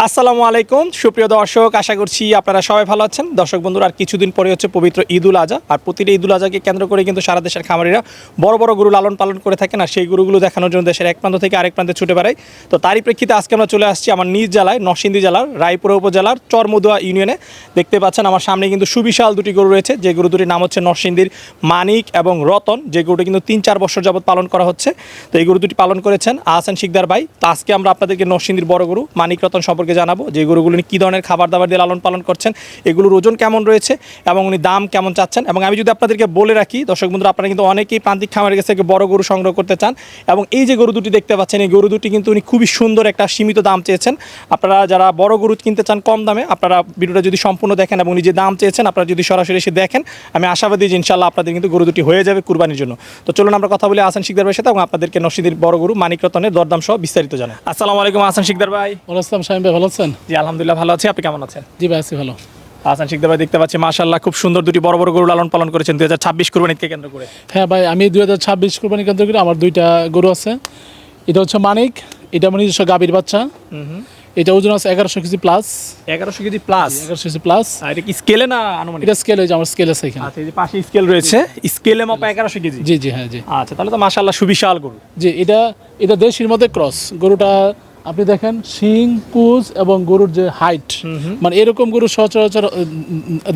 আসসালামু আলাইকুম সুপ্রিয় দর্শক, আশা করছি আপনারা সবাই ভালো আছেন। দর্শক বন্ধুরা, আর কিছুদিন পরে হচ্ছে পবিত্র ঈদুল আজহা। আর প্রতিটা ঈদুল আজহাকে কেন্দ্র করে কিন্তু সারা দেশের খামারিরা বড় বড় গরু লালন পালন করে থাকেন, আর সেই গরুগুলো দেখানোর জন্য দেশের এক প্রান্ত থেকে আরেক প্রান্তে ছুটে বেড়ায়। তো তারই প্রেক্ষিতে আজকে আমরা চলে আসছি আমার নিজ জেলায়, নরসিংদী জেলার রায়পুরা উপজেলার চরমদুয়া ইউনিয়নে। দেখতে পাচ্ছেন আমার সামনে কিন্তু সুবিশাল দুটি গরু রয়েছে, যে গরু দুটির নাম হচ্ছে নরসিংদীর মানিক এবং রতন, যে গরুটি কিন্তু 3-4 বছর যাবত পালন করা হচ্ছে। তো এই গরু দুটি পালন করেছেন আহসান শিকদার ভাই। তো আজকে আমরা আপনাদেরকে নরসিংদীর বড় গরু মানিক রতন সম্পর্কে জানাবো, যে গরুগুলো কী ধরনের খাবার দাবার দিয়ে লালন পালন করছেন, এগুলোর ওজন কেমন রয়েছে এবং উনি দাম কেমন চাচ্ছেন। এবং আমি যদি আপনাদেরকে বলে রাখি দর্শক বন্ধুরা, আপনারা কিন্তু অনেকেই প্রান্তিক খামারের কাছ থেকে বড় গরু সংগ্রহ করতে চান, এবং এই যে গরু দুটি দেখতে পাচ্ছেন, এই গরু দুটি কিন্তু উনি খুবই সুন্দর একটা সীমিত দাম চেয়েছেন। আপনারা যারা বড় গরু কিনতে চান কম দামে, আপনারা ভিডিওটা যদি সম্পূর্ণ দেখেন এবং উনি যে দাম চেয়েছেন আপনারা যদি সরাসরি এসে দেখেন, আমি আশাবাদী যে ইনশাল্লাহ আপনাদের কিন্তু গরু দুটি হয়ে যাবে কুরবানির জন্য। তো চলুন আমরা কথা বলি আহসান শিকদার ভাইয়ের সাথে এবং আপনাদেরকে নরসিংদীর বড় গরু মানিক রতনের দরদাম সহ বিস্তারিত জানাই। আসসালামু আলাইকুম আহসান শিকদার ভাই। ওয়ালাইকুম আসসালাম শামীম ভাই, ভালো আছেন? জি আলহামদুলিল্লাহ ভালো আছি, আপনি কেমন আছেন? জি ভাই আছি ভালো। আহসান শিকদার ভাই দেখতে পাচ্ছি মাশাআল্লাহ খুব সুন্দর দুটি বড় বড় গরু লালন পালন করেছেন 2026 কুরবানিকে কেন্দ্র করে। হ্যাঁ ভাই, আমি 2026 কুরবানি কেন্দ্র করে আমার দুইটা গরু আছে। এটা হচ্ছে মানিক, এটা আমার নিজস্ব গাভীর বাচ্চা। এটা ওজন আছে 1100 KG plus. 1100 KG plus? 1100 KG plus. আর এটা কি স্কেলে না আনুমানিক? এটা স্কেল, হয়েছে আমার স্কেল আছে এখানে। আচ্ছা, এই যে পাশে স্কেল রয়েছে, স্কেলে মাপা 1100 কেজি? জি জি হ্যাঁ জি। আচ্ছা, তাহলে তো মাশাআল্লাহ সুবিশাল গরু। জি, এটা দেশির মধ্যে ক্রস গরুটা। আপনি দেখেন শিং, পুজ এবং গরুর যে হাইট, মানে এরকম গরু সচরাচর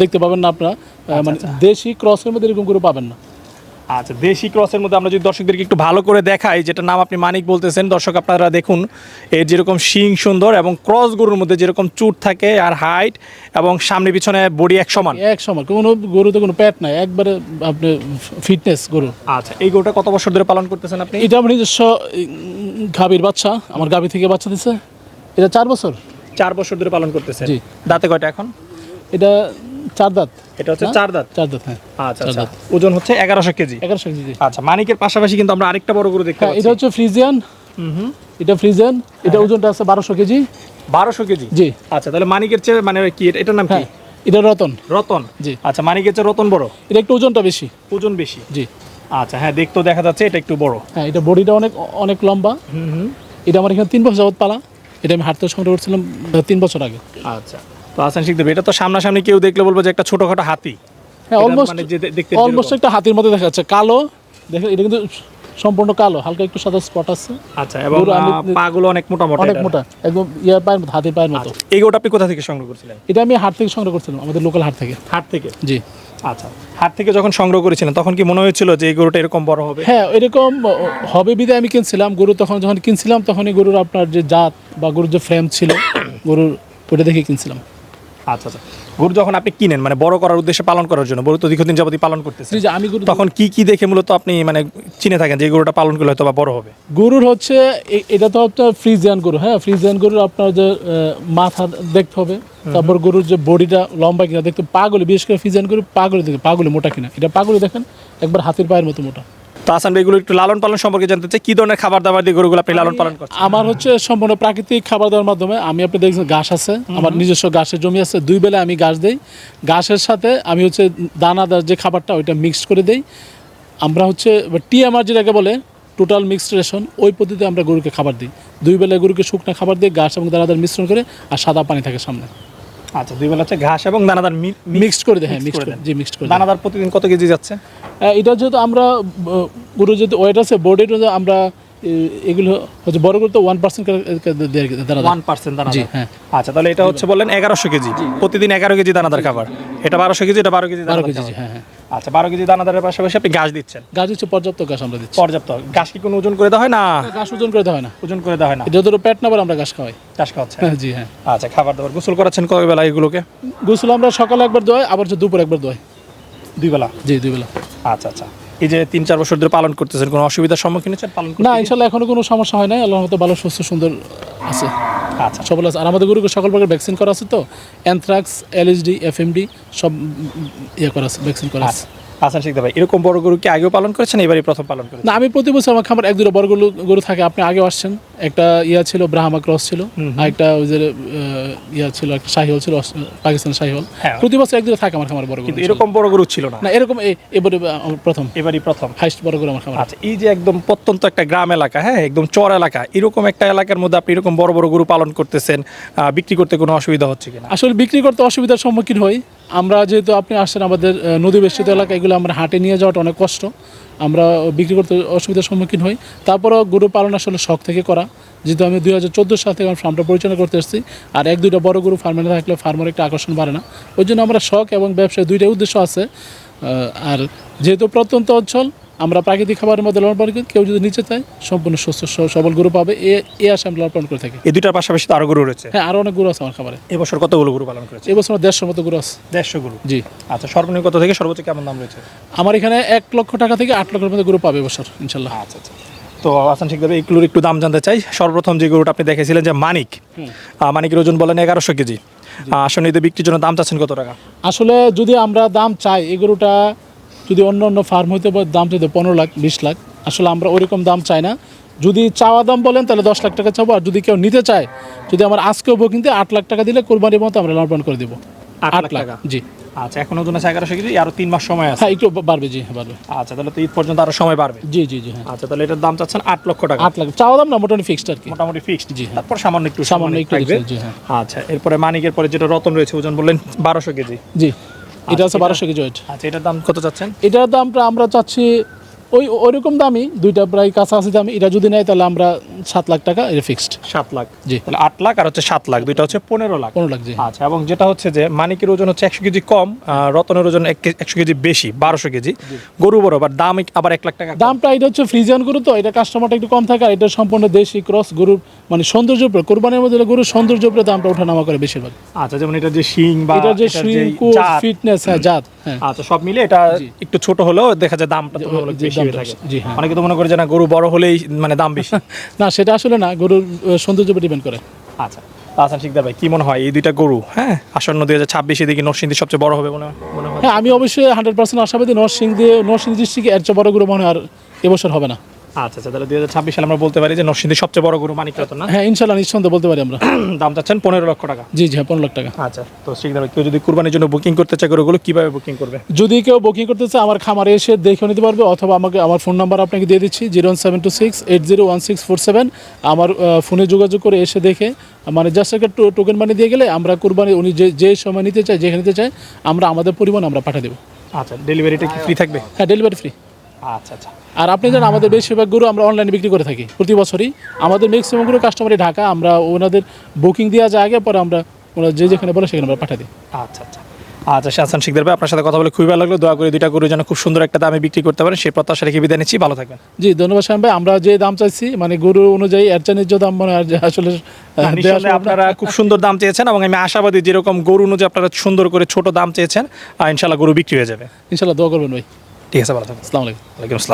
দেখতে পাবেন না আপনারা। মানে দেশি ক্রসের মধ্যে এরকম গরু পাবেন না। আচ্ছা, দেশি ক্রসের মধ্যে আমরা যদি দর্শকদেরকে একটু ভালো করে দেখাই, যেটা নাম আপনি মানিক বলতেছেন, দর্শক আপনারা দেখুন এর যেরকম শিং সুন্দর এবং ক্রস গরুর মধ্যে যেরকম চুট থাকে আর হাইট এবং সামনে পিছনে বডি এক সমান। কোনো গরুতে কোনো প্যাট নাই, একবারে আপনি ফিটনেস গরু। আচ্ছা, এই গরুটা কত বছর ধরে পালন করতেছেন আপনি? এটা আমার নিজস্ব গাভীর বাচ্চা, আমার গাভী থেকে বাচ্চা দিছে। এটা 4 বছর। 4 বছর ধরে পালন করতেছেন? জি। দাঁতে কয়টা এখন? এটা 4 দাঁত। এটা হচ্ছে 4 দাঁত? 4 দাঁত হ্যাঁ। আচ্ছা আচ্ছা, ওজন হচ্ছে 1100 কেজি? 1100 কেজি। আচ্ছা, মানিকের পাশাপাশি কিন্তু আমরা আরেকটা বড় গরু দেখতে পাচ্ছি। এটা হচ্ছে ফ্রিজিয়ান। এটা ফ্রিজিয়ান, এটা ওজনটা আছে 1200 কেজি। 1200 কেজি? জি। আচ্ছা, তাহলে মানিকের চেয়ে মানে কি এটার নাম কি? হ্যাঁ, এটা রতন। রতন? জি। আচ্ছা, মানিকের চেয়ে রতন বড়? এটা একটু ওজনটা বেশি। ওজন বেশি? জি। আচ্ছা, হ্যাঁ দেখতেও দেখা যাচ্ছে এটা একটু বড়। হ্যাঁ, এটা বডিটা অনেক অনেক লম্বা। এটা আমার এখানে 3 বছর যাবত পালা। এটা আমি হাঁটতে সংগ্রহ করছিলাম 3 বছর আগে। আচ্ছা, তো আহসান শিকদার এটা তো সামনাসামনি কেউ দেখলে বলবো যে একটা ছোটখাটো হাতি। হ্যাঁ, অলমোস্ট একটা হাতির মতো দেখা যাচ্ছে, কালো। দেখেন এটা কিন্তু সম্পূর্ণ কালো, হালকা একটু সাদা স্পট আছে। আচ্ছা, এবং পাগুলো অনেক মোটা মোটা? অনেক মোটা, একদম পায়ের মতো, হাতির পায়ের মতো। এই গরুটা আপনি কোথা থেকে সংগ্রহ করছিলেন? এটা আমি হাট থেকে সংগ্রহ করছিলাম, আমাদের লোকাল হাট থেকে। হাট থেকে? জি। আচ্ছা, হাট থেকে যখন সংগ্রহ করেছিলেন তখন কি মনে হয়েছিল যে এই গরুটা এরকম বড় হবে? হ্যাঁ, এরকম হবে বিধায় আমি কিনছিলাম গরু। যখন কিনছিলাম তখনই গরুর আপনার যে জাত বা গরুর যে ফ্রেম ছিল গরুর, ওটা দেখে কিনছিলাম। আচ্ছা আচ্ছা, গরু যখন আপনি কিনেন মানে বড় করার উদ্দেশ্যে পালন করার জন্য, গরু তো দীর্ঘদিন যাবতই পালন করতেছেন, যে আমি গরু তখন কি দেখে মূলত আপনি মানে চিনে থাকেন যে এই গরুটা পালন করলে হয়তো বা বড় হবে? গরুর হচ্ছে এটা তো আপনার ফ্রিজিয়ান গরু। হ্যাঁ, ফ্রিজিয়ান গরুর আপনার যে মাথা দেখতে হবে, তারপর গরুর যে বডিটা লম্বা কিনা দেখতে, পাগুলি, বিশেষ করে ফ্রিজিয়ান গরু পাগুলি দেখতে, পাগুলি মোটা কিনা। এটা পাগুলি দেখেন একবার হাতির পায়ের মতো মোটা। তো আহসান ভাই, এগুলো একটু লালন পালন সম্পর্কে জানতে চাই, কি ধরনের খাবার দাবার দিয়ে গরুগুলো আপনি লালন পালন করছেন? আমার হচ্ছে সম্পূর্ণ প্রাকৃতিক খাবার দেওয়ার মাধ্যমে। আমি আপনি দেখছেন ঘাস আছে, আমার নিজস্ব ঘাসের জমি আছে, 2 বেলা আমি ঘাস দেই। ঘাসের সাথে আমি হচ্ছে দানাদার যে খাবারটা ওইটা মিক্সড করে দেই। আমরা হচ্ছে TMR যেটাকে বলে টোটাল মিক্সড রেশন, ওই পদ্ধতিতে আমরা গরুকে খাবার দিই। 2 বেলা গরুকে শুকনো খাবার দিই, ঘাস এবং দানাদার মিশ্রণ করে, আর সাদা পানি থাকে সামনে। আচ্ছা, 2 বেলা হচ্ছে ঘাস এবং দানাদার মিক্সড করে দেয়। হ্যাঁ, মিক্সড করে। জি, মিক্সড করে। দানাদার প্রতিদিন কত কেজি যাচ্ছে? এটা যেহেতু আমরা গরু যেহেতু ওয়েট আছে, বডির আমরা এগুলো হচ্ছে বড় করতে 1% দানাদার। 1% দানাদার? জি হ্যাঁ। আচ্ছা, তাহলে এটা হচ্ছে বললেন 1100 কেজি, প্রতিদিন 11 কেজি দানাদার খাবার। এটা 1200 কেজি, এটা 12 কেজি 12 দানাদার কেজি। খাবার। হ্যাঁ হ্যাঁ। আচ্ছা, 12 কেজি দানাদারের পাশাপাশি আপনি ঘাস দিচ্ছেন? ঘাস হচ্ছে পর্যাপ্ত ঘাস আমরা দিচ্ছি। পর্যাপ্ত ঘাস? কি কোনো ওজন করে দেওয়া হয় না? ঘাস ওজন করে দেওয়া হয় না। ওজন করে দেওয়া হয় না? যতটুকু পেট না বলে আমরা ঘাস খাওয়াই। ঘাস খাওয়াচ্ছে? হ্যাঁ জি হ্যাঁ। আচ্ছা, খাবার দাবার গোসল করাচ্ছেন কয় বেলা এগুলোকে? গোসল আমরা সকালে একবার দোয়াই, আবার হচ্ছে দুপুরে একবার দোয়াই। 2 বেলা? জি, 2 বেলা। আচ্ছা আচ্ছা, এই যে 3-4 বছর ধরে পালন করতেছেন, কোনো অসুবিধার সম্মুখীন হচ্ছেন পালন করতে? না, ইনশাল্লাহ এখনো কোনো সমস্যা হয় না, আল্লাহর মতো ভালো সুস্থ সুন্দর আছে। আচ্ছা, সবল আছে। আর আমাদের গরুকে সকল প্রকার ভ্যাকসিন করা আছে, তো অ্যানথ্রাক্স, LSD, FMD সব করা আছে, ভ্যাকসিন করা আছে। হাসান শিকদার ভাই, এরকম বড় গরু কি আগেও পালন করেছেন, এবারই প্রথম পালন করেছেন? না, আমি প্রতি বছর আমার খামার এক দুটো বড় গরু থাকে। আপনি আগে আসছেন, একটা ইয়া ছিল ব্রাহ্মা ক্রস ছিল, আর একটা ওই যে ইয়া ছিল, একটা শাহিওয়াল ছিল, পাকিস্তান শাহিওয়াল। হ্যাঁ। প্রতি বছর এক দুটো থাকে আমার খামার বড় গরু। কিন্তু এরকম বড় গরু ছিল না। না, এরকম এবারে আমার প্রথম, এবারই প্রথম। হাইস্ট বড় গরু আমার খামার। আচ্ছা, এই যে একদম প্রত্যন্ত একটা গ্রাম এলাকা, হ্যাঁ একদম চর এলাকা, এরকম একটা এলাকার মধ্যে আপনি এরকম বড় বড় গরু পালন করতেছেন, বিক্রি করতে কোনো অসুবিধা হচ্ছে কিনা? আসলে বিক্রি করতে অসুবিধার সম্মুখীন হই আমরা, যেহেতু আপনি আসছেন আমাদের নদী বেষ্টিত এলাকা, এগুলো আমরা হাটে নিয়ে যাওয়াটা অনেক কষ্ট, আমরা বিক্রি করতে অসুবিধার সম্মুখীন হই। তারপরও গরু পালন আসলে শখ থেকে করা, যেহেতু আমি 2014 সাল থেকে আমার ফার্মটা পরিচালনা করতে এসেছি, আর এক দুইটা বড় গরু ফার্মে না থাকলে ফার্মের একটা আকর্ষণ বাড়ে না। ওই জন্য আমরা শখ এবং ব্যবসায় দুইটাই উদ্দেশ্য আছে। আর যেহেতু প্রত্যন্ত অঞ্চল, আমরা প্রাকৃতিক খাবারের মধ্যে লালন পালন করি, কেউ যদি নিচে চায় সম্পূর্ণ সুস্থ সবল গরু পাবে, এ আশা আমি লালন পালন করে থাকি। এই দুইটার পাশাপাশি তো আরো গরু রয়েছে। হ্যাঁ, আরও অনেক গরু আছে আমার খাবারে। এবছর কতগুলো গরু পালন করেছে? এবছর আমার 150 মতো গরু আছে। 150 গরু। জি। আচ্ছা, সর্বনিম্ন কত থেকে সর্বোচ্চ কেমন দাম রয়েছে? আমার এখানে 1 লক্ষ টাকা থেকে 8 লক্ষের মধ্যে গরু পাবে এবছর ইনশাল্লাহ। আচ্ছা আচ্ছা। তো হাসান শিকদার ভাই, এগুলোর একটু দাম জানতে চাই। সর্বপ্রথম যে গরুটা আপনি দেখেছিলেন যে মানিক, মানিকের ওজন বলেন 1100 কেজি, আসলে এদের বিক্রির জন্য দাম চাচ্ছেন কত টাকা? আসলে যদি আমরা দাম চাই, এই গরুটা যদি অন্য অন্য ফার্ম হইতে দাম চাইতে 15 লাখ 20 লাখ, আসলে আমরা ওইরকম দাম চাই না। যদি চাওয়া দাম বলেন তাহলে 10 লাখ টাকা চাবো, আর যদি কেউ নিতে চায়, যদি আমার আজকেও কিনতে 8 লাখ টাকা দিলে কোরবানির মতো আমরা লালন পালন করে দেবো। 8 লাখ টাকা? জি। আচ্ছা, এখন ওজন আছে 1100 কেজি, আরো 3 মাস সময় আছে। হ্যাঁ, একটু বাড়বে। জি, হ্যাঁ বাড়বে। আচ্ছা, তাহলে তো ঈদ পর্যন্ত আরো সময় বাড়বে। জি জি জি, হ্যাঁ। আচ্ছা, তাহলে এটার দাম চাচ্ছেন 8 লক্ষ টাকা। 8 লাখ চাওয়া দাম না, মোটামুটি ফিক্সড আর কি। মোটামুটি ফিক্সড। জি, হ্যাঁ। তারপর সামান্য একটু একটু থাকবে। জি, হ্যাঁ। আচ্ছা, এরপরে মানিকের পরে যেটা রতন রয়েছে, ওজন বললেন 1200 কেজি। জি, এটা আছে এটা- 1200 কেজি ওয়েট। আচ্ছা, এটার দাম কত চাচ্ছেন? এটার দামটা আমরা চাচ্ছি ওইরকম দামই, দুইটা প্রায় কাছাকাছি দামি। এটা যদি নেয় তাহলে আমরা 7 লাখ টাকা, এটা ফিক্সড। 7 লাখ। জি। তাহলে 8 লাখ আর হচ্ছে 7 লাখ, দুইটা হচ্ছে 15 লাখ। 15 লাখ, জি। আচ্ছা, এবং যেটা হচ্ছে যে মানিকের ওজন হচ্ছে 100 কেজি কম, রতনের ওজন 100 কেজি বেশি, 1200 কেজি। গরু বড়, বাট দাম আবার 1 লাখ টাকা কম। দামটা এটা হচ্ছে ফ্রিজিয়ান গরু, তো এটা কাস্টমারটা একটু কম থাকে, আর এটা সম্পূর্ণ দেশি ক্রস গরুর, মানে সৌন্দর্যের উপরে, কোরবানির মধ্যে গরুর সৌন্দর্যের উপরে দামটা ওঠানামা করে বেশিরভাগ। আচ্ছা, যেমন এটা যে শিং বা এটা যে এটার সুইং জাত, ফিটনেস, হ্যাঁ জাত, হ্যাঁ। আচ্ছা, সব মিলে এটা একটু ছোট হলেও দেখা যায় দামটা তো জি, বেশি হয়ে দামটা থাকে। জি, হ্যাঁ। অনেকে তো মনে করে যে না, গরু বড় হলেই মানে দাম বেশি। না, সেটা আসলে না, গরুর সৌন্দর্যের উপর ডিপেন্ড করে। আচ্ছা, হাসান শিকদার ভাই, কি মনে হয় এই দুইটা গরু, হ্যাঁ আসন্ন 2026 এদিকে নরসিংদী সবচেয়ে বড় হবে মনে হয়? হ্যাঁ, আমি অবশ্যই 100% আশাবাদী। নরসিংদী ডিস্ট্রিক্টে এর চেয়ে বড় গরু মনে হয় আর এবছর হবে না। আচ্ছা আচ্ছা, তাহলে 2026 সালে আমরা বলতে পারি যে নরসিংদী সবচেয়ে বড় গরু মানিক রতন না? হ্যাঁ, ইনশাল্লাহ নিঃসন্দেহে বলতে পারি আমরা। দাম চাচ্ছেন 15 লক্ষ টাকা। জি জি, হ্যাঁ, 15 লাখ টাকা। আচ্ছা, তো শিকদার ভাই, কেউ যদি কুরবানির জন্য বুকিং করতে চায় গরুগুলো কিভাবে বুকিং করবে? যদি কেউ বুকিং করতে চায় আমার খামারে এসে দেখে নিতে পারবে, অথবা আমাকে আমার ফোন নাম্বার আপনাকে দিয়ে দিচ্ছি 01726801647। আমার ফোনে যোগাযোগ করে এসে দেখে, মানে জাস্ট একটা টোকেন মানি দিয়ে গেলে আমরা কুরবানি উনি যে সময় নিতে চায়, যেখানে নিতে চায়, আমরা আমাদের পরিমাণ আমরা পাঠিয়ে দেবো। আচ্ছা, ডেলিভারিটা কি ফ্রি থাকবে? হ্যাঁ, ডেলিভারি ফ্রি। আচ্ছা আচ্ছা। আর আপনি জানেন আমাদের বেশিরভাগ গরু আমরা অনলাইনে বিক্রি করে থাকি প্রতি বছরই। আমাদের ম্যাক্সিমাম গরু কাস্টমারই ঢাকা, আমরা ওনাদের বুকিং দেওয়া যায় আগে, পরে আমরা ওরা যেখানে বলে সেখানে আমরা পাঠিয়ে দিই। আচ্ছা আচ্ছা। আচ্ছা, হাসান শিকদার ভাই, আপনার সাথে কথা বলে খুবই ভালো লাগলো। দোয়া করে দুইটা গরু যেন খুব সুন্দর একটা দামে বিক্রি করতে পারেন, সেই প্রত্যাশা রেখে বিদায় নিচ্ছি। ভালো থাকবেন। জি, ধন্যবাদ শাম ভাই। আমরা যে দাম চাইছি, মানে গরু অনুযায়ী এর চেয়ে ন্যায্য দাম মনে হয় আসলে দেওয়া সম্ভব না। আপনারা খুব সুন্দর দাম চেয়েছেন, এবং আমি আশাবাদী যেরকম গরু অনুযায়ী আপনারা সুন্দর করে ছোট দাম চেয়েছেন, ইনশাল্লাহ গরু বিক্রি হয়ে যাবে। ইনশাল্লাহ দোয়া করবেন ভাই। ঠিক আছে, ভালো থাকবেন। আসসালামু আলাইকুম। ওয়ালাইকুম আসসালাম।